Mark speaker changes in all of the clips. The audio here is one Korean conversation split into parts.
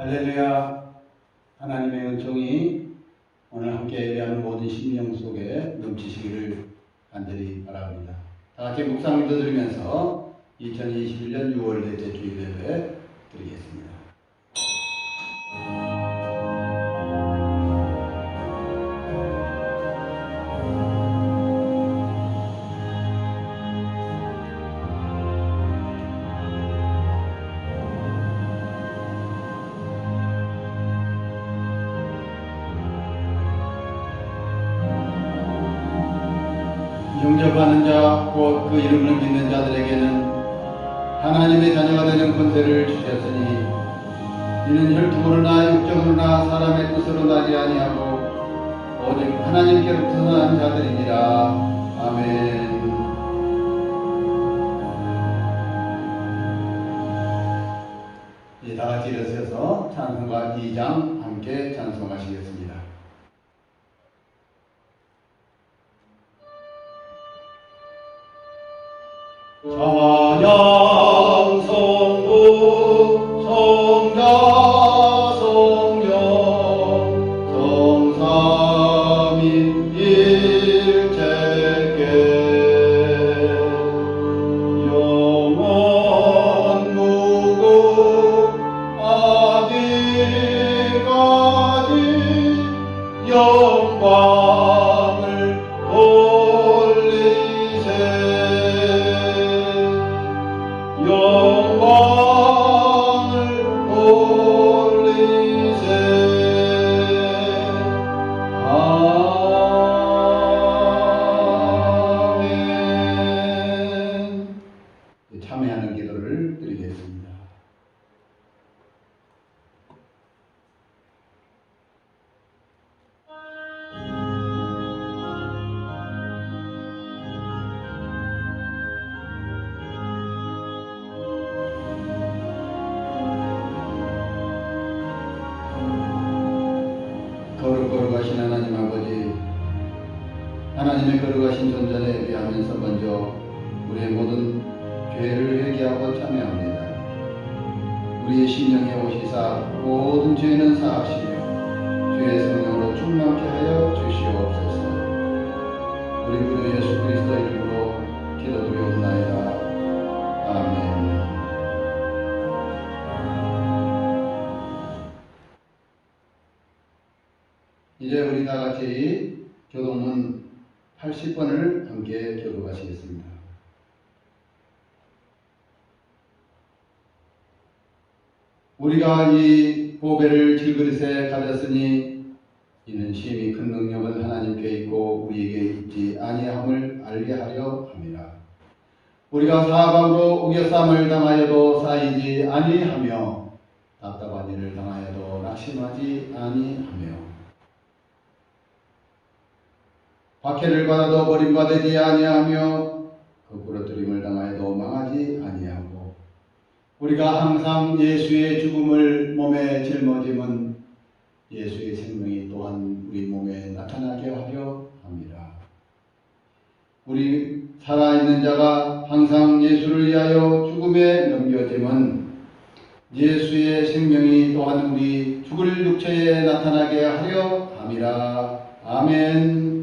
Speaker 1: 할렐루야. 하나님의 은총이 오늘 함께 예배하는 모든 심령 속에 넘치시기를 간절히 바랍니다. 다 같이 묵상 믿어드리면서 2021년 6월 넷째 주일 예배 드리겠습니다. 영접하는 자, 곧 그 이름을 믿는 자들에게는 하나님의 자녀가 되는 권세를 주셨으니 이는 혈통으로나 육정으로나 사람의 뜻으로 나지 아니하고 오직 하나님께로부터 난 자들이니라. 아멘. 이제 다 같이 일어서서 찬송가 2장 함께 찬송하시겠습니다. 찬양 성부 성자 성령 성삼위 일체께 영원 무궁 아직까지 영광을 돌리세. 영광을 돌리세. 아멘. 참여하는 기도를 드리겠습니다. 거룩하신 하나님 아버지, 하나님의 거룩하신 존전에 비하면서 먼저 우리의 모든 죄를 회개하고 참여합니다. 우리의 심령에 오시사 모든 죄는 사하시며 주의 성령으로 충만케 하여 주시옵소서. 우리 구주 예수 그리스도 이름으로 기도드리옵나이다. 아멘. 이제 우리 다 같이 교독문 80번을 함께 교독하시겠습니다. 우리가 이 보배를 질그릇에 가졌으니 이는 심히 큰 능력은 하나님께 있고 우리에게 있지 아니함을 알게 하려 함이라. 우리가 사방으로 우겨쌈을 당하여도 쌓이지 아니하며 답답한 일을 당하여도 낙심하지 아니하며 박해를 받아도 버림받지 아니하며 그 부러뜨림을 당하여도 망하지 아니하고 우리가 항상 예수의 죽음을 몸에 짊어짐은 예수의 생명이 또한 우리 몸에 나타나게 하려 합니다. 우리 살아있는 자가 항상 예수를 위하여 죽음에 넘겨짐은 예수의 생명이 또한 우리 죽을 육체에 나타나게 하려 함이라. 아멘.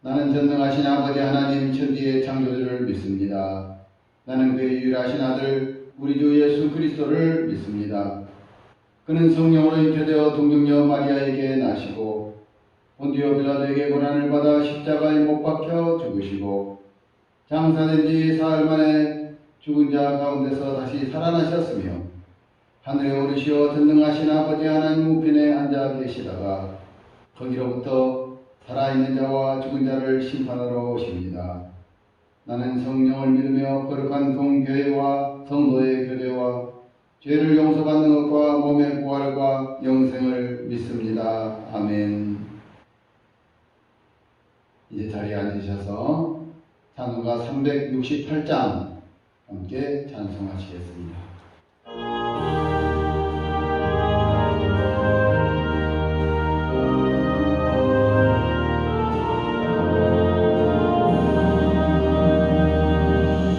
Speaker 1: 나는 전능하신 아버지 하나님 천지의 창조주를 믿습니다. 나는 그의 유일하신 아들 우리 주 예수 그리스도를 믿습니다. 그는 성령으로 잉태되어 동정녀 마리아에게 나시고 본디오 빌라도에게 고난을 받아 십자가에 못 박혀 죽으시고 장사된 지 사흘 만에 죽은 자 가운데서 다시 살아나셨으며 하늘에 오르시어 전능하신 아버지 하나님 우편에 앉아 계시다가 거기로부터 살아있는 자와 죽은 자를 심판하러 오십니다. 나는 성령을 믿으며 거룩한 동교회와 성도의 교제와 죄를 용서받는 것과 몸의 부활과 영생을 믿습니다. 아멘. 이제 자리에 앉으셔서 찬송가 368장 함께 찬송하시겠습니다.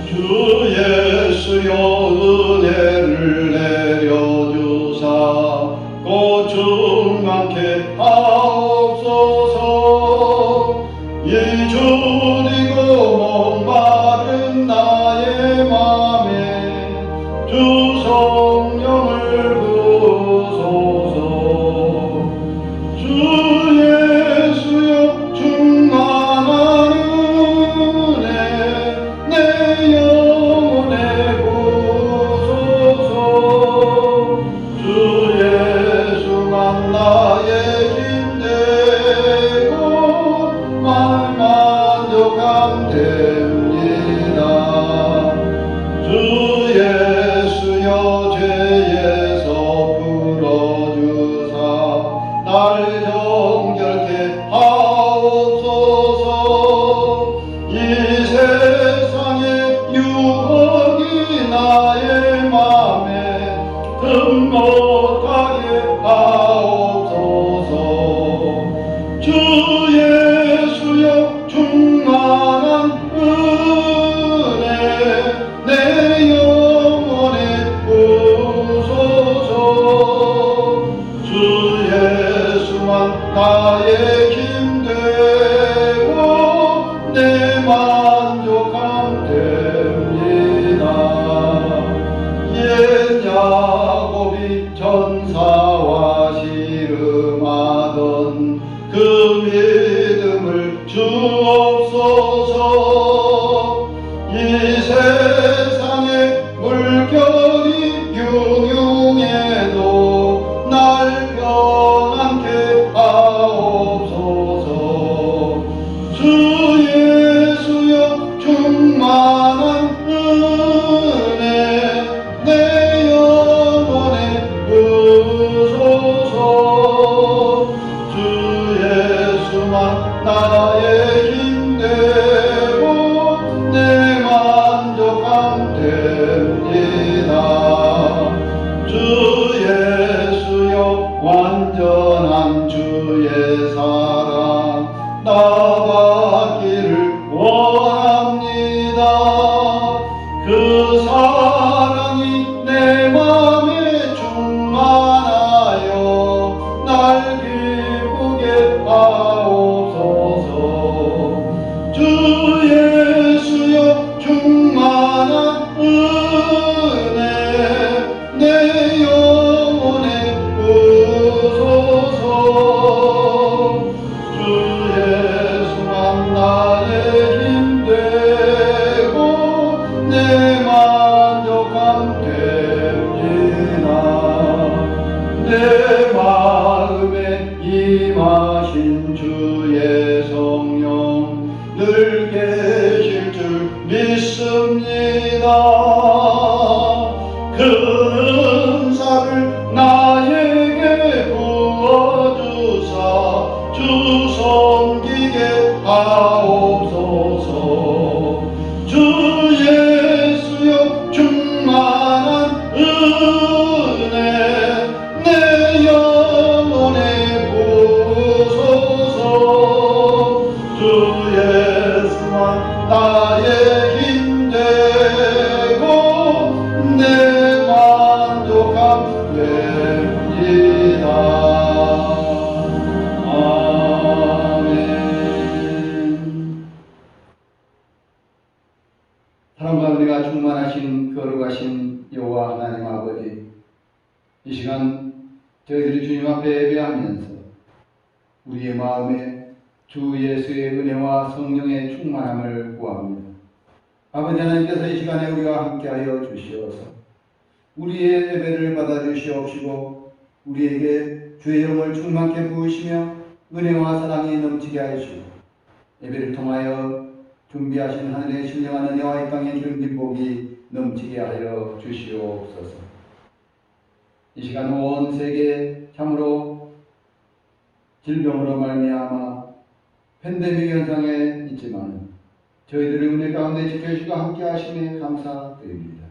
Speaker 2: 주 예수여 은혜를 내려주사
Speaker 1: 충만케 하옵소서. 이 주리고 목마른 나의 맘에 주 성령을 부소서. 주 예수여 충만한 은혜 내 영혼에 부소서. 주 예수만 나의 힘되고 만족함 됩니다. 주 예수여 죄에서 풀어주사 날 정결케 하옵소서. 이 세상의 유혹이 나의 맘에 틈 못하게 하옵소서. 주 예수여 충만한 은혜 내 영혼에 부소서. 주 예수만 나의 힘되고 내 만족함 됩니다. 옛 야곱이 전사와 씨름하던 그 믿음을 주옵소서. 이 세상의 물결이 흉흉해도 날 평안케 하옵소서. 주 예수여 충만한 은혜 내 영혼에 부소서. 주 예수만 나의 힘되고 내 만족함 됩니다. 주 예수여 완전한 주의 사랑 나 받기를 원합니다. 그 사랑이 내 맘에 충만하여 날 기쁘게 하옵소서. 주 예수여 충만한 은혜 내 영혼에 부소서. 주 예수만 나의 힘되고 내 만족함 됩니다. 내 마음에 임하신 주의 성령 늘 계실 줄 믿습니다. 그 은사를 나에게 부어주사 주 섬기게 하옵소서. 주 예수여 충만한 은혜 내 영혼에 부소서. 주 예수만 나의 힘되고 내 만족함 됩니다. 아멘. 사랑과 은혜가 충만하신 거룩하신 여호와 하나님 아버지, 이 시간 저희들이 주님 앞에 예배하면서 우리의 마음에 주 예수의 은혜와 성령의 충만함을 구합니다. 아버지 하나님께서 이 시간에 우리와 함께하여 주시어서 우리의 예배를 받아주시옵시고 우리에게 주의 영을 충만케 부으시며 은혜와 사랑이 넘치게 하시고 예배를 통하여 준비하신 하늘의 신령한 은혜와 이 땅의 기름진 복이 넘치게 하여 주시옵소서. 이 시간 온 세계 참으로 질병으로 말미암아 팬데믹 현상에 있지만 저희들의 은혜 가운데 지켜주시고 함께 하심에 감사드립니다.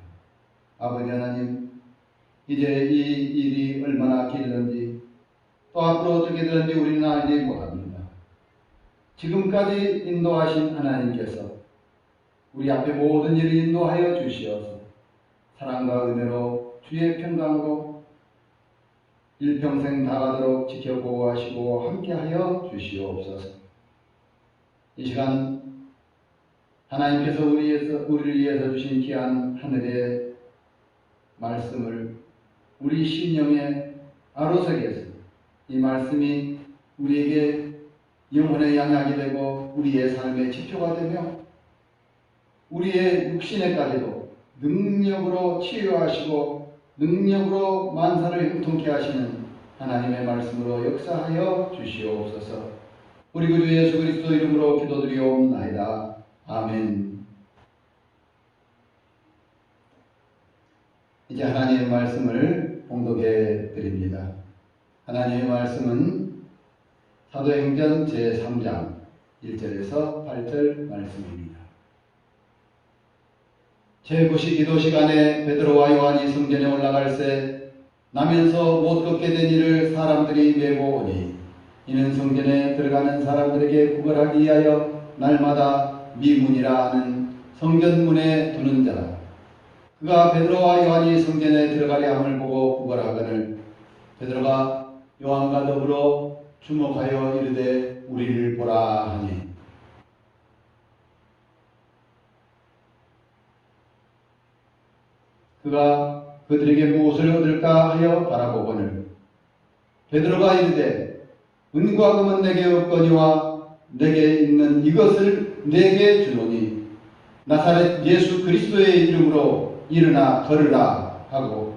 Speaker 1: 아버지 하나님, 이제 이 일이 얼마나 길는지 또 앞으로 어떻게 되는지 우리는 알지 못합니다. 지금까지 인도하신 하나님께서 우리 앞에 모든 일을 인도하여 주시어서 사랑과 은혜로 주의 평강으로 일평생 다가도록 지켜 보호하시고 함께하여 주시옵소서. 이 시간 하나님께서 우리를 위해서 주신 귀한 하늘의 말씀을 우리 심령의 아로석에서 이 말씀이 우리에게 영혼의 양약이 되고 우리의 삶의 지표가 되며 우리의 육신에까지도 능력으로 치유하시고 능력으로 만사를 형통케 하시는 하나님의 말씀으로 역사하여 주시옵소서. 우리 구주 예수 그리스도 이름으로 기도드리옵나이다. 아멘. 이제 하나님의 말씀을 봉독해 드립니다. 하나님의 말씀은 사도행전 제3장 1절에서 8절 말씀입니다. 제9시 기도 시간에 베드로와 요한이 성전에 올라갈새 나면서 못 걷게 된 이를 사람들이 메고 오니 이는 성전에 들어가는 사람들에게 구걸하기 위하여 날마다 미문이라 하는 성전문에 두는 자라. 그가 베드로와 요한이 성전에 들어가려 함을 보고 구걸하거늘 베드로가 요한과 더불어 주목하여 이르되 우리를 보라 하니 그가 그들에게 무엇을 얻을까 하여 바라보거늘 베드로가 이르되 은과 금은 내게 없거니와 내게 있는 이것을 내게 주노니 나사렛 예수 그리스도의 이름으로 일어나 걸으라 하고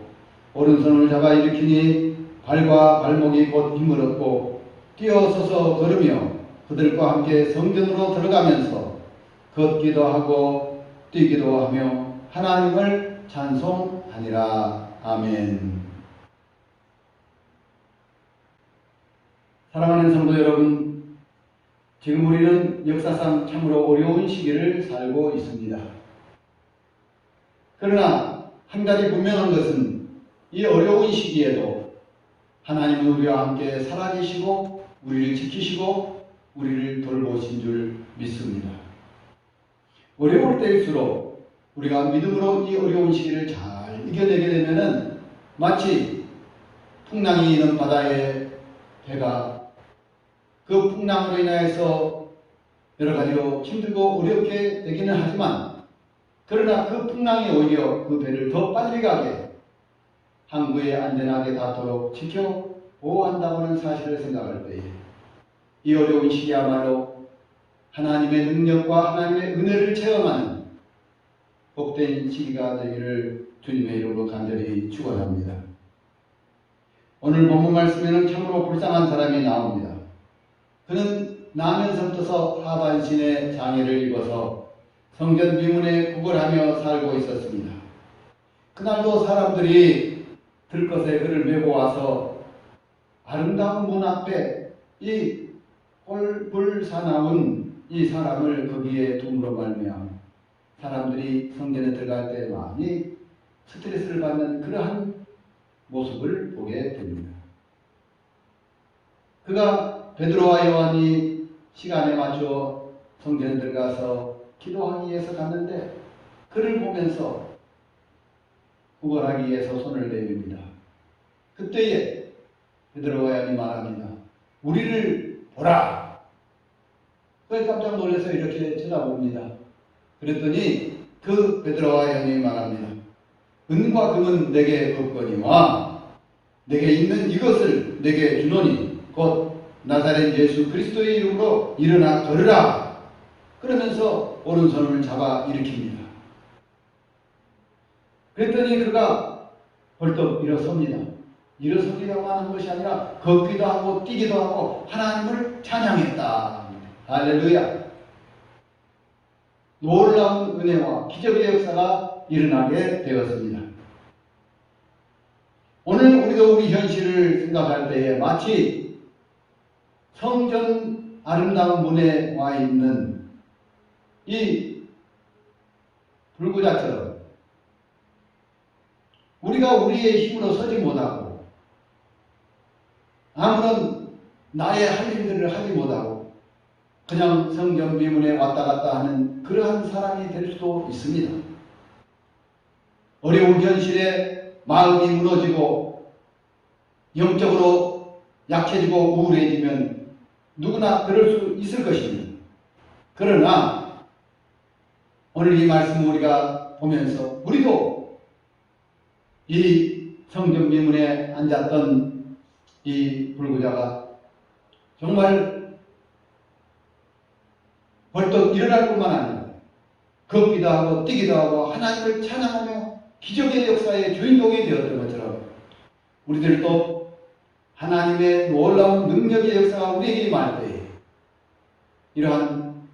Speaker 1: 오른손을 잡아 일으키니 발과 발목이 곧 힘을 얻고 뛰어서서 걸으며 그들과 함께 성전으로 들어가면서 걷기도 하고 뛰기도 하며 하나님을 찬송하니라. 아멘. 사랑하는 성도 여러분, 지금 우리는 역사상 참으로 어려운 시기를 살고 있습니다. 그러나 한 가지 분명한 것은 이 어려운 시기에도 하나님은 우리와 함께 살아계시고 우리를 지키시고 우리를 돌보신 줄 믿습니다. 어려울 때일수록 우리가 믿음으로 이 어려운 시기를 잘 이겨내게 되면은 마치 풍랑이 있는 바다에 배가 그 풍랑으로 인하여서 여러 가지로 힘들고 어렵게 되기는 하지만 그러나 그 풍랑이 오히려 그 배를 더 빨리 가게 항구에 안전하게 닿도록 지켜 보호한다고는 사실을 생각할 때에 이 어려운 시기야말로 하나님의 능력과 하나님의 은혜를 체험하는 복된 시기가 되기를 주님의 이름으로 간절히 축원합니다. 오늘 본문 말씀에는 참으로 불쌍한 사람이 나옵니다. 그는 나면서부터 하반신의 장애를 입어서 성전 비문에 구걸하며 살고 있었습니다. 그날도 사람들이 들것에 그를 메고 와서 아름다운 문 앞에 이 꼴불 사나운 이 사람을 거기에 둠으로 말미암아 사람들이 성전에 들어갈 때 많이 스트레스를 받는 그러한 모습을 보게 됩니다. 그가 베드로와 요한이 시간에 맞춰 성전에 들어가서 기도하기 위해서 갔는데 그를 보면서 구걸하기 위해서 손을 내밉니다. 그때에 베드로와 요한이 말합니다. 우리를 보라. 그걸 깜짝 놀라서 이렇게 쳐다봅니다. 그랬더니 그 베드로와 요한이 말합니다. 은과 금은 내게 없거니와 내게 있는 이것을 내게 주노니 곧 나사렛 예수 그리스도의 이름으로 일어나 걸으라. 그러면서 오른손을 잡아 일으킵니다. 그랬더니 그가 벌떡 일어섭니다. 일어서기라고 하는 것이 아니라 걷기도 하고 뛰기도 하고 하나님을 찬양했다. 할렐루야. 놀라운 은혜와 기적의 역사가 일어나게 되었습니다. 오늘 우리도 우리 현실을 생각할 때에 마치 성전 아름다운 문에 와 있는 이 불구자처럼 우리가 우리의 힘으로 서지 못하고 아무런 나의 할 일들을 하지 못하고 그냥 성전 비문에 왔다 갔다 하는 그러한 사람이 될 수도 있습니다. 어려운 현실에 마음이 무너지고 영적으로 약해지고 우울해지면 누구나 그럴 수 있을 것입니다. 그러나 오늘 이 말씀을 우리가 보면서 우리도 이 성전 미문에 앉았던 이 불구자가 정말 벌떡 일어날 뿐만 아니라 걷기도 하고 뛰기도 하고 하나님을 찬양하며 기적의 역사의 주인공이 되었던 것처럼 우리들도 하나님의 놀라운 능력의 역사가 우리에게 임할 때에 이러한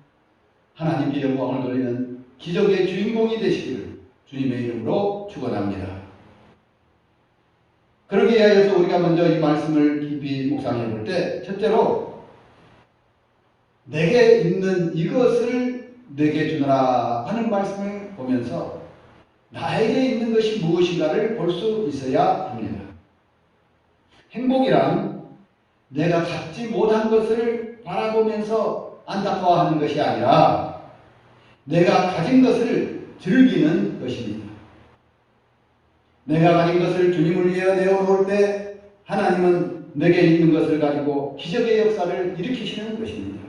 Speaker 1: 하나님께 영광을 돌리는 기적의 주인공이 되시기를 주님의 이름으로 축원합니다. 그러기에 하여서 우리가 먼저 이 말씀을 깊이 묵상해 볼 때 첫째로 내게 있는 이것을 내게 주노라 하는 말씀을 보면서 나에게 있는 것이 무엇인가를 볼 수 있어야 합니다. 행복이란 내가 갖지 못한 것을 바라보면서 안타까워하는 것이 아니라 내가 가진 것을 즐기는 것입니다. 내가 가진 것을 주님을 위해 내어놓을 때 하나님은 내게 있는 것을 가지고 기적의 역사를 일으키시는 것입니다.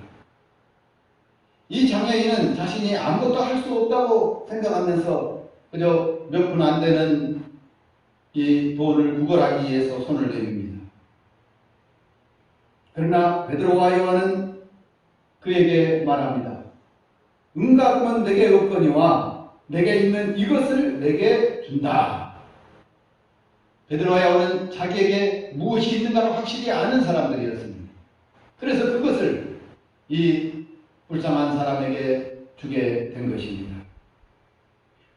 Speaker 1: 이 장애인은 자신이 아무것도 할 수 없다고 생각하면서 그저 몇 푼 안 되는 이 돈을 구걸하기 위해서 손을 내밉니다. 그러나 베드로와 요한은 그에게 말합니다. 은과 금은 내게 없거니와 내게 있는 이것을 내게 준다. 베드로와 요한은 자기에게 무엇이 있는가를 확실히 아는 사람들이었습니다. 그래서 그것을 이 불쌍한 사람에게 주게 된 것입니다.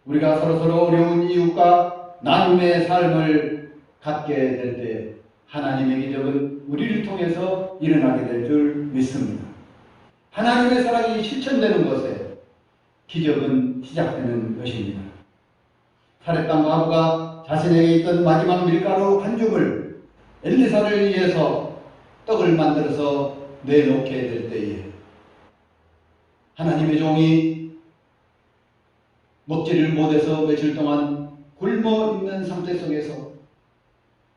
Speaker 1: 우리가 서로서로 어려운 이웃과 나눔의 삶을 갖게 될 때 하나님의 기적은 우리를 통해서 일어나게 될 줄 믿습니다. 하나님의 사랑이 실천되는 것에 기적은 시작되는 것입니다. 사렙당 과부가 자신에게 있던 마지막 밀가루 한 줌을 엘리사를 위해서 떡을 만들어서 내놓게 될 때에 하나님의 종이 먹지를 못해서 며칠 동안 굶어 있는 상태 속에서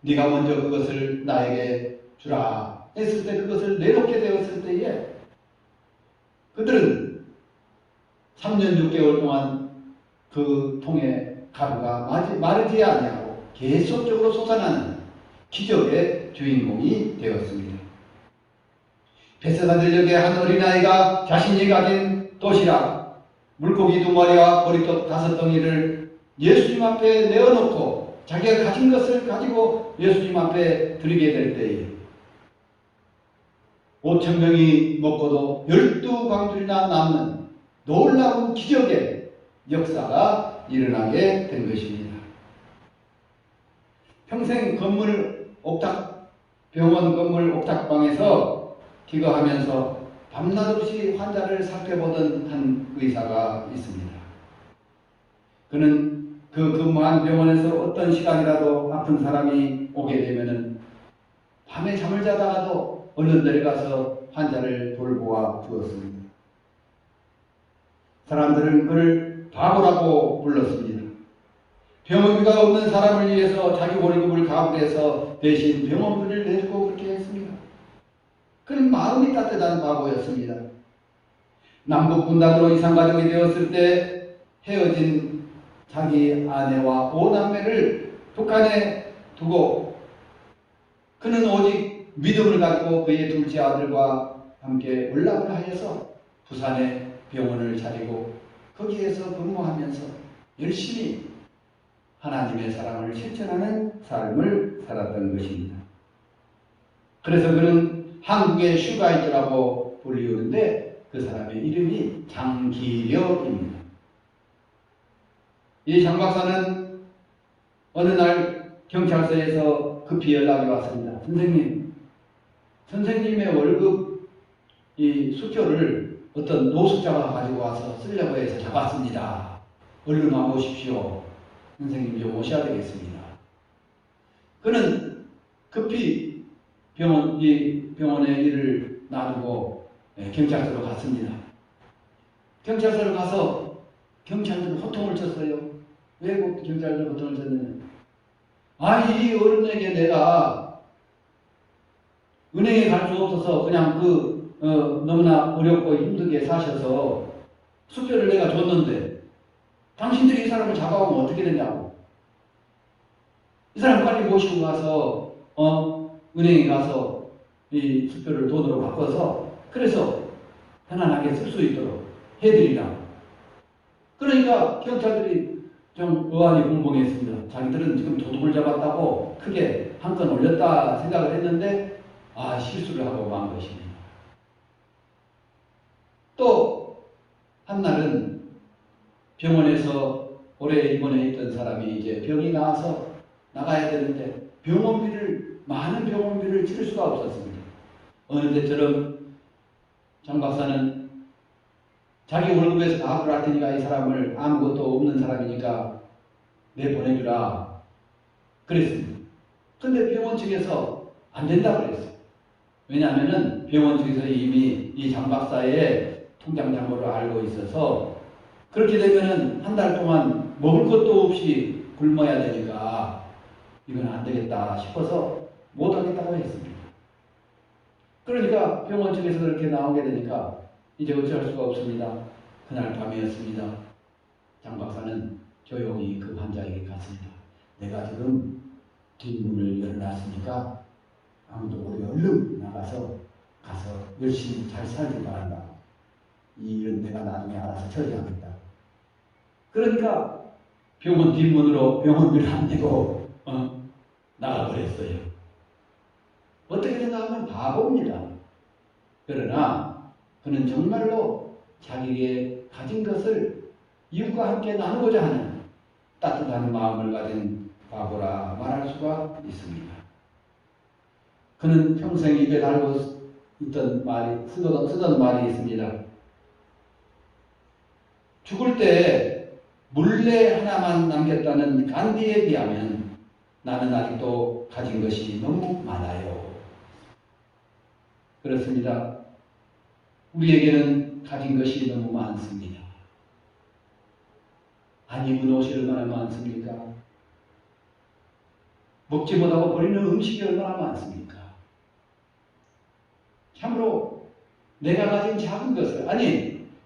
Speaker 1: 네가 먼저 그것을 나에게 주라 했을 때 그것을 내놓게 되었을 때에 그들은 3년 6개월 동안 그 통에 가루가 마르지 아니하고 계속적으로 솟아나는 기적의 주인공이 되었습니다. 베세다 들녘에 한 어린아이가 자신이 가진 도시락, 물고기 2마리와 보리떡 5덩이를 예수님 앞에 내어놓고 자기가 가진 것을 가지고 예수님 앞에 드리게 될 때에 5,000명이 먹고도 12광줄이나 남는 놀라운 기적의 역사가 일어나게 된 것입니다. 평생 병원 건물 옥탑방에서 기거하면서 밤낮 없이 환자를 살펴보던 한 의사가 있습니다. 그는 그 근무한 병원에서 어떤 시간이라도 아픈 사람이 오게 되면은 밤에 잠을 자다가도 얼른 내려가서 환자를 돌보아 주었습니다. 사람들은 그를 바보라고 불렀습니다. 병원비가 없는 사람을 위해서 자기 월급을 가불해서 대신 병원비를 내주고 그렇게 했습니다. 그는 마음이 따뜻한 바보였습니다. 남북분단으로 이산가족이 되었을 때 헤어진 자기 아내와 5남매를 북한에 두고 그는 오직 믿음을 가지고 그의 둘째 아들과 함께 연락을 하여서 부산에 병원을 차리고 거기에서 근무하면서 열심히 하나님의 사랑을 실천하는 삶을 살았던 것입니다. 그래서 그는 한국의 슈가이트라고 불리우는데 그 사람의 이름이 장기력입니다. 이 장 박사는 어느 날 경찰서에서 급히 연락이 왔습니다. 선생님의 월급 이 수표를 어떤 노숙자가 가지고 와서 쓰려고 해서 잡았습니다. 얼른 와보십시오. 선생님 좀 오셔야 되겠습니다. 그는 급히 병원의 일을 놔두고 경찰서로 갔습니다. 경찰서로 가서 경찰들 호통을 쳤어요. 왜 경찰들 호통을 쳤느냐? 이 어른에게 내가 은행에 갈 수 없어서 그냥 너무나 어렵고 힘들게 사셔서 수표를 내가 줬는데 당신들이 이 사람을 잡아오면 어떻게 되냐고. 이 사람 빨리 모시고 가서 은행에 가서 이 수표를 돈으로 바꿔서 그래서 편안하게 쓸 수 있도록 해드리라. 그러니까 경찰들이 좀 의아히 공봉했습니다. 자기들은 지금 도둑을 잡았다고 크게 한 건 올렸다 생각을 했는데 실수를 하고 만 것입니다. 또 한날은 병원에서 오래 입원해 있던 사람이 이제 병이 나와서 나가야 되는데 많은 병원비를 치를 수가 없었습니다. 어느 때처럼 장 박사는 자기 월급에서 다 할 테니까 이 사람을 아무것도 없는 사람이니까 내보내주라 그랬습니다. 근데 병원 측에서 안 된다고 그랬어요. 왜냐하면 병원 측에서 이미 이 장 박사의 통장 잔고를 알고 있어서 그렇게 되면은 한 달 동안 먹을 것도 없이 굶어야 되니까 이건 안 되겠다 싶어서 못 하겠다고 했습니다. 그러니까 병원 측에서 그렇게 나오게 되니까 이제 어찌할 수가 없습니다. 그날 밤이었습니다. 장 박사는 조용히 그 환자에게 갔습니다. 내가 지금 뒷문을 열어놨으니까 아무도 모르게 얼른 나가서 열심히 잘 살길 바란다. 이 일은 내가 나중에 알아서 처리하겠다. 그러니까 병원 뒷문으로 병원비를 안 내고 나가버렸어요. 어떻게 생각하면 바보입니다. 그러나 그는 정말로 자기의 가진 것을 이웃과 함께 나누고자 하는 따뜻한 마음을 가진 바보라 말할 수가 있습니다. 그는 평생 입에 달고 쓰던 말이 있습니다. 죽을 때 물레 하나만 남겼다는 간디에 비하면 나는 아직도 가진 것이 너무 많아요. 그렇습니다. 우리에게는 가진 것이 너무 많습니다. 안 입은 옷이 얼마나 많습니까? 먹지 못하고 버리는 음식이 얼마나 많습니까? 참으로 내가 가진 작은 것을,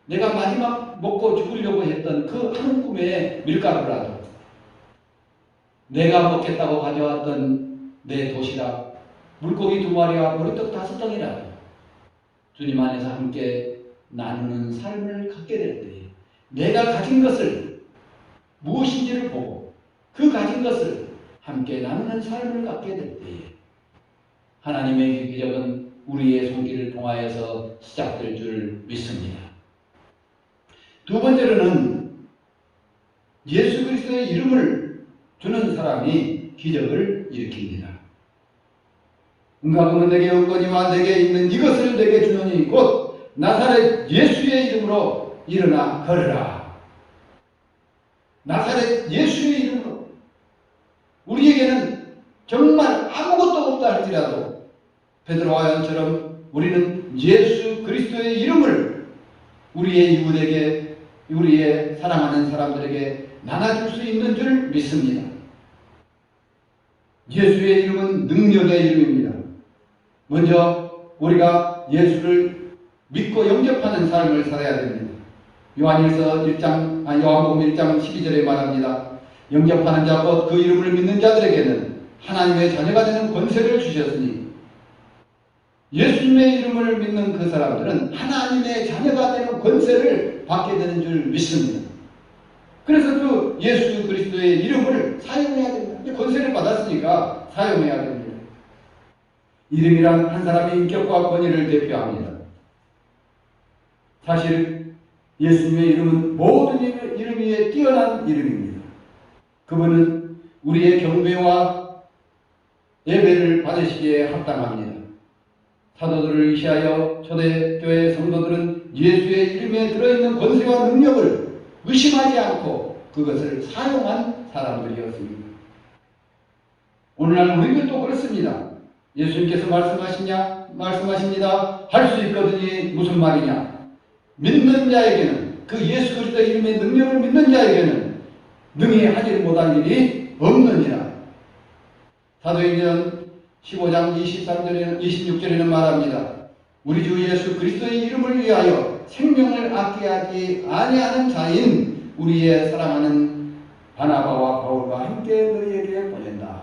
Speaker 1: 내가 마지막 먹고 죽으려고 했던 그 한 꿈의 밀가루라도, 내가 먹겠다고 가져왔던 내 도시락, 물고기 2마리와 보리떡 5덩이라도 주님 안에서 함께 나누는 삶을 갖게 될 때에 내가 가진 것을 무엇인지를 보고 그 가진 것을 함께 나누는 삶을 갖게 될 때에 하나님의 기적은 우리의 손길을 통하여서 시작될 줄 믿습니다. 두 번째로는 예수 그리스도의 이름을 주는 사람이 기적을 일으킵니다. 은과 금은 내게 없거니와 내게 있는 이것을 내게 주노니 곧 나사렛 예수의 이름으로 일어나 걸으라. 나사렛 예수의 이름으로. 우리에게는 정말 아무것도 없다 할지라도 베드로와 요한처럼 우리는 예수 그리스도의 이름을 우리의 이웃에게, 우리의 사랑하는 사람들에게 나눠줄 수 있는 줄 믿습니다. 예수의 이름은 능력의 이름입니다. 먼저 우리가 예수를 믿고 영접하는 삶을 살아야 됩니다. 요한복음 1장 12절에 말합니다. 영접하는 자 곧 그 이름을 믿는 자들에게는 하나님의 자녀가 되는 권세를 주셨으니, 예수님의 이름을 믿는 그 사람들은 하나님의 자녀가 되는 권세를 받게 되는 줄 믿습니다. 그래서 그 예수 그리스도의 이름을 사용해야 됩니다. 권세를 받았으니까 사용해야 됩니다. 이름이란 한 사람의 인격과 권위를 대표합니다. 사실 예수님의 이름은 모든 이름 위에 뛰어난 이름입니다. 그분은 우리의 경배와 예배를 받으시기에 합당합니다. 사도들을 의시하여 초대교회 성도들은 예수의 이름에 들어있는 권세와 능력을 의심하지 않고 그것을 사용한 사람들이었습니다. 오늘날 우리도 또 그렇습니다. 예수님께서 말씀하십니다. 할 수 있거든이 무슨 말이냐? 믿는 자에게는, 그 예수 그리스도 이름의 능력을 믿는 자에게는 능히 하지 못할 일이 없느니라. 사도행전 15장 26절에는 말합니다. 우리 주 예수 그리스도의 이름을 위하여 생명을 아끼하지 아니하는 자인 우리의 사랑하는 바나바와 바울과 함께 너희에게 보낸다.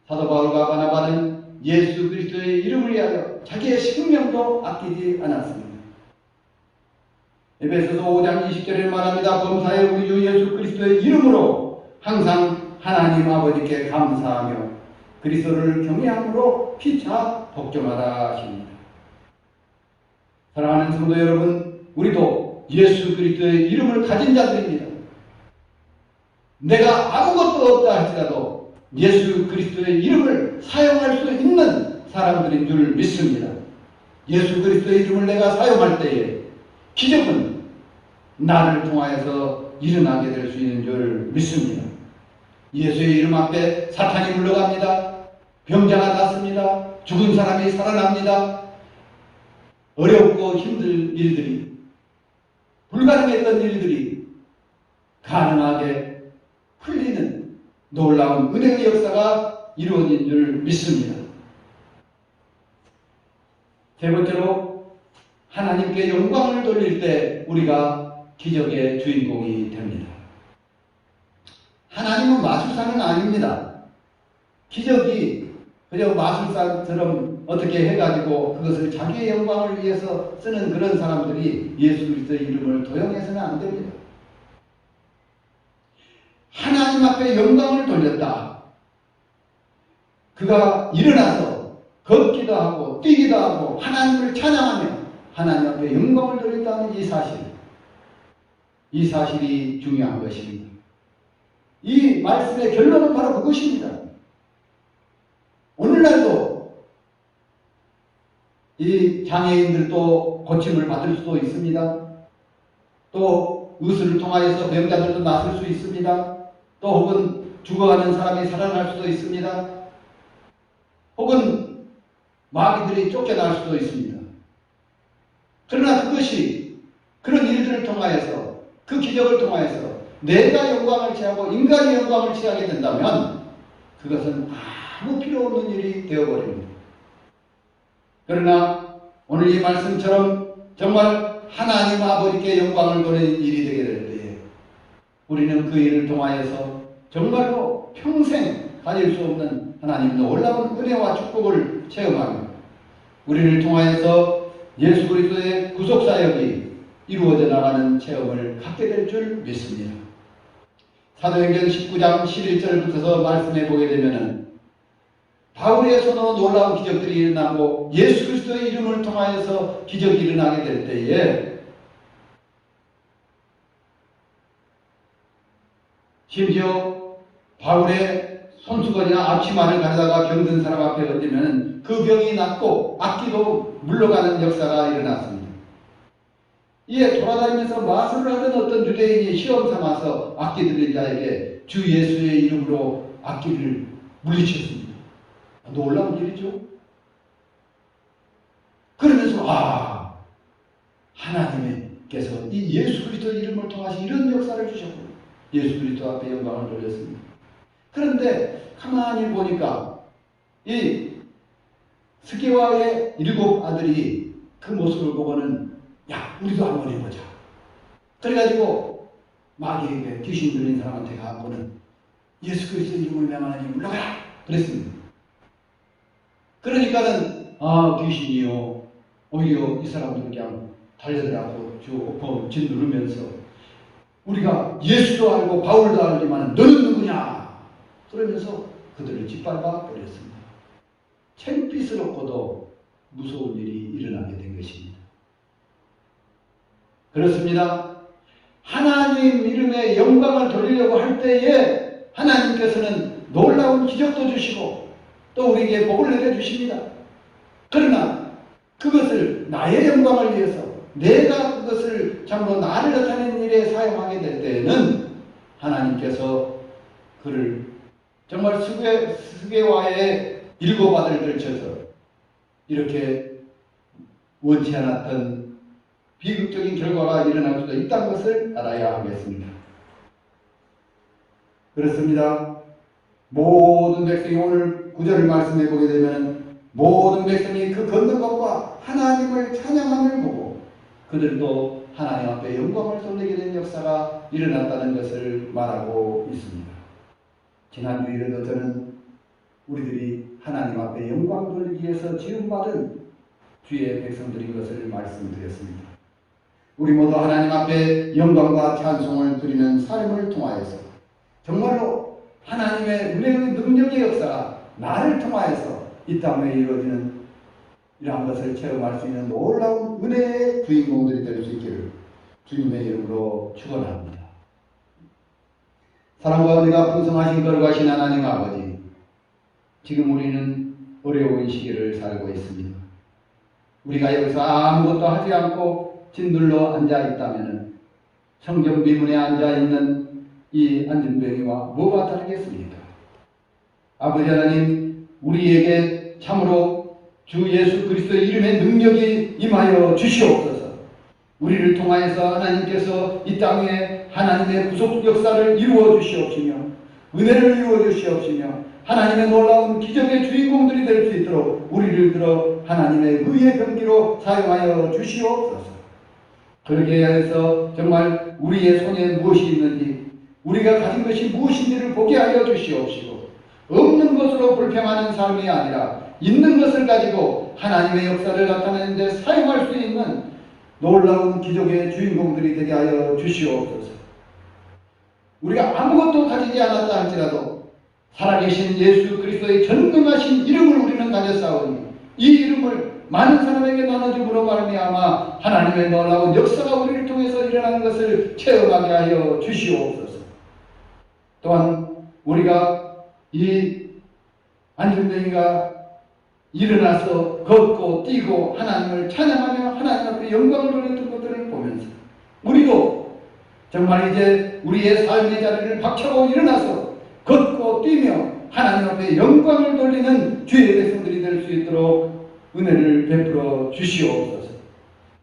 Speaker 1: 사도 바울과 바나바는 예수 그리스도의 이름을 위하여 자기의 생명도 아끼지 않았습니다. 에베소서 5장 20절에 말합니다. 범사에 우리 주 예수 그리스도의 이름으로 항상 하나님 아버지께 감사하며 그리스도를 경외함으로 피차 복종하라 하십니다. 사랑하는 성도 여러분, 우리도 예수 그리스도의 이름을 가진 자들입니다. 내가 아무것도 없다 할지라도 예수 그리스도의 이름을 사용할 수 있는 사람들인 줄 믿습니다. 예수 그리스도의 이름을 내가 사용할 때에 기적은 나를 통하여서 일어나게 될 수 있는 줄 믿습니다. 예수의 이름 앞에 사탄이 물러갑니다. 병자가 낫습니다. 죽은 사람이 살아납니다. 어렵고 힘들 일들이, 불가능했던 일들이 가능하게 풀리는 놀라운 은혜의 역사가 이루어진 줄 믿습니다. 세 번째로, 하나님께 영광을 돌릴 때 우리가 기적의 주인공이 됩니다. 하나님은 마술사는 아닙니다. 기적이 그저 마술사처럼 어떻게 해가지고 그것을 자기의 영광을 위해서 쓰는 그런 사람들이 예수 그리스도의 이름을 도용해서는 안 됩니다. 하나님 앞에 영광을 돌렸다. 그가 일어나서 걷기도 하고 뛰기도 하고 하나님을 찬양하며 하나님 앞에 영광을 돌렸다는 이 사실이 중요한 것입니다. 이 말씀의 결론은 바로 그것입니다. 오늘날도 이 장애인들도 고침을 받을 수도 있습니다. 또 의술을 통하여서 병자들도 낫을 수 있습니다. 또 혹은 죽어가는 사람이 살아날 수도 있습니다. 혹은 마귀들이 쫓겨날 수도 있습니다. 그러나 그것이 그런 일들을 통하여서 그 기적을 통하여서 내가 영광을 취하고 인간이 영광을 취하게 된다면 그것은 아무 필요 없는 일이 되어버립니다. 그러나 오늘 이 말씀처럼 정말 하나님 아버지께 영광을 돌리는 일이 되게 될 때에 우리는 그 일을 통하여서 정말로 평생 가질 수 없는 하나님의 놀라운 은혜와 축복을 체험하며 우리를 통하여서 예수 그리스도의 구속사역이 이루어져 나가는 체험을 갖게 될 줄 믿습니다. 사도행전 19장 11절부터 말씀해 보게 되면은 바울의 손으로 놀라운 기적들이 일어나고 예수 그리스도의 이름을 통하여서 기적이 일어나게 될 때에 심지어 바울의 손수건이나 앞치마를 가져다가 병든 사람 앞에 얹으면 그 병이 낫고 악기도 물러가는 역사가 일어났습니다. 이에 돌아다니면서 마술을 하던 어떤 유대인이 시험 삼아서 악기 들린 자에게 주 예수의 이름으로 악기를 물리쳤습니다. 놀라운 일이죠. 그러면서 하나님께서 이 예수 그리스도의 이름을 통해서 이런 역사를 주셨고 예수 그리스도 앞에 영광을 돌렸습니다. 그런데 가만히 보니까 이 스게와의 7 아들이 그 모습을 보고는 야, 우리도 한번 해보자. 그래가지고 마귀에게 귀신 들린 사람한테 가고는 예수 그리스도 이름을 명하니 물러가라 그랬습니다. 그러니까는 귀신이요 오히려 이 사람들 그냥 달려들라고 짓누르면서 우리가 예수도 알고 바울도 알지만 너는 누구냐 그러면서 그들을 짓밟아 버렸습니다. 창피스럽고도 무서운 일이 일어나게 된 것입니다. 그렇습니다. 하나님 이름의 영광을 돌리려고 할 때에 하나님께서는 놀라운 기적도 주시고 또 우리에게 복을 내려주십니다. 그러나 그것을 나의 영광을 위해서 내가 그것을 참으로 나를 나타내는 일에 사용하게 될 때에는 하나님께서 그를 정말 스게와의 7 아들들을 쳐서 이렇게 원치 않았던 비극적인 결과가 일어날 수도 있다는 것을 알아야 하겠습니다. 그렇습니다. 모든 백성이 오늘 오늘 9절 말씀해 보게 되면 모든 백성이 그 걷는 것과 하나님을 찬양함을 보고 그들도 하나님 앞에 영광을 돌리게 된 역사가 일어났다는 것을 말하고 있습니다. 지난주에도 저는 우리들이 하나님 앞에 영광 돌리기 위해서 지음받은 주의 백성들인 것을 말씀드렸습니다. 우리 모두 하나님 앞에 영광과 찬송을 드리는 삶을 통하여서 정말로 하나님의 은혜의 능력의 역사가 나를 통하여서 이 땅에 이루어지는 이러한 것을 체험할 수 있는 놀라운 은혜의 주인공들이 될 수 있기를 주님의 이름으로 축원합니다. 사랑과 은혜가 풍성하신 걸과신 하나님 아버지, 지금 우리는 어려운 시기를 살고 있습니다. 우리가 여기서 아무것도 하지 않고 짓눌러 앉아 있다면 성전 비문에 앉아 있는 이 안진뱅이와 뭐가 다르겠습니까? 아버지 하나님, 우리에게 참으로 주 예수 그리스도의 이름의 능력이 임하여 주시옵소서. 우리를 통하여서 하나님께서 이 땅에 하나님의 구속 역사를 이루어 주시옵시며 은혜를 이루어 주시옵시며 하나님의 놀라운 기적의 주인공들이 될 수 있도록 우리를 들어 하나님의 의의 병기로 사용하여 주시옵소서. 그렇게 해서 정말 우리의 손에 무엇이 있는지, 우리가 가진 것이 무엇인지를 보게 하여 주시옵시고, 없는 것으로 불평하는 삶이 아니라 있는 것을 가지고 하나님의 역사를 나타내는 데 사용할 수 있는 놀라운 기적의 주인공들이 되게 하여 주시옵소서. 우리가 아무것도 가지지 않았다 할지라도 살아계신 예수 그리스도의 전능하신 이름을 우리는 가졌사오니 이 이름을 많은 사람에게 나눠줌으로 말미암아 하나님의 놀라운 역사가 우리를 통해서 일어나는 것을 체험하게 하여 주시옵소서. 또한 우리가 이 안중뱅이가 일어나서 걷고 뛰고 하나님을 찬양하며 하나님 앞에 영광을 돌렸던 것들을 보면서 우리도 정말 이제 우리의 삶의 자리를 박차고 일어나서 걷고 뛰며 하나님 앞에 영광을 돌리는 주의 백성들이 될 수 있도록 은혜를 베풀어 주시옵소서.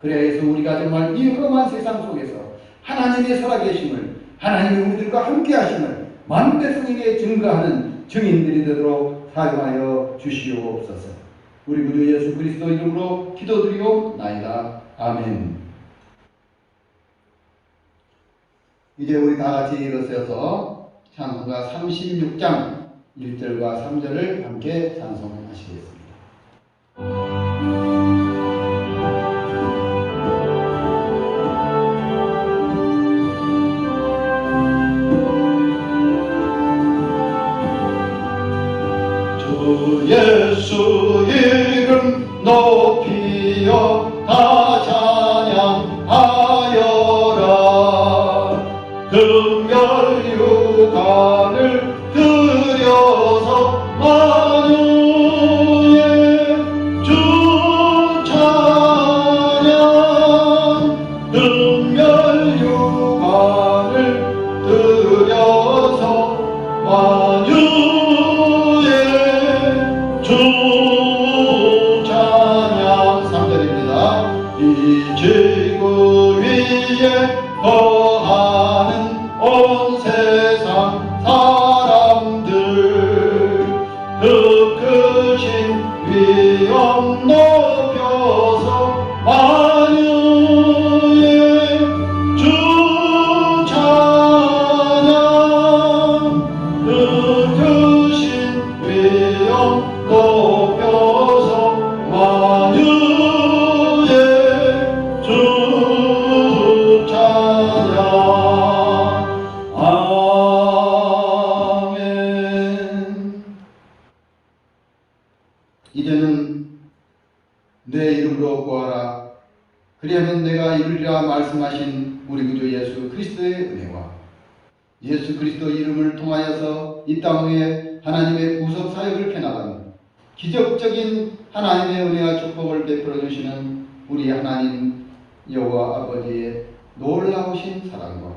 Speaker 1: 그래서 우리가 정말 이 험한 세상 속에서 하나님의 살아계심을, 하나님의 우리들과 함께 하심을 많은 백성에게 증거하는 증인들이 되도록 사용하여 주시옵소서. 우리 구주 예수 그리스도 이름으로 기도드리옵나이다. 아멘. 이제 우리 다 같이 일어서서 찬송가 36장 1절과 3절을 함께 찬송하시겠습니다. 주 예수 이름 높이어 다 찬양하여라. 금멸유관을 들여서 만유의 주 찬양. 금멸유관을 들여서 만유의 주 찬양. 3절입니다. 이 지구 위에 거하는 온 세상 사람들 그 크신 위엄 높여서 만유의 주 찬양. 그 크신 위엄 높여서 만유의 주 찬양. 아멘. 이제는 내 이름으로 구하라. 그리하면 내가 이루리라 말씀하신 우리 구주 예수 그리스도의 은혜와 예수 그리스도 이름을 통하여서 이 땅 위에 하나님의 구속 사역을 펴나가는 기적적인 하나님의 은혜와 축복을 베풀어 주시는 우리 하나님 여호와 아버지의 놀라우신 사랑과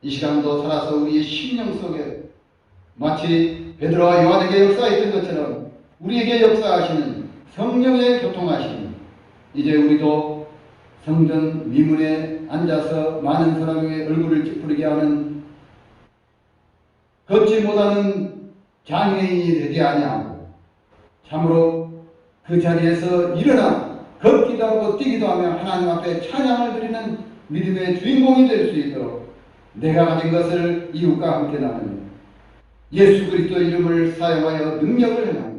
Speaker 1: 이 시간도 살아서 우리의 심령 속에 마치 베드로와 요한에게 역사했던 것처럼 우리에게 역사하시는 성령의 교통하심, 이제 우리도 성전 미문에 앉아서 많은 사람의 얼굴을 찌푸리게 하는 걷지 못하는 장애인이 되지 아니하고 참으로 그 자리에서 일어나 걷기도 하고 뛰기도 하며 하나님 앞에 찬양을 드리는 믿음의 주인공이 될 수 있도록 내가 가진 것을 이웃과 함께 나누며 예수 그리스도 이름을 사용하여 능력을 행하며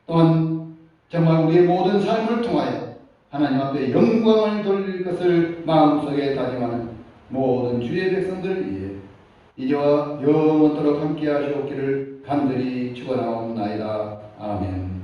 Speaker 1: 또한 정말 우리의 모든 삶을 통하여 하나님 앞에 영광을 돌릴 것을 마음속에 다짐하는 모든 주의 백성들 위해 이제와 영원토록 함께 하시옵기를 간절히 축원하옵나이다. 아멘.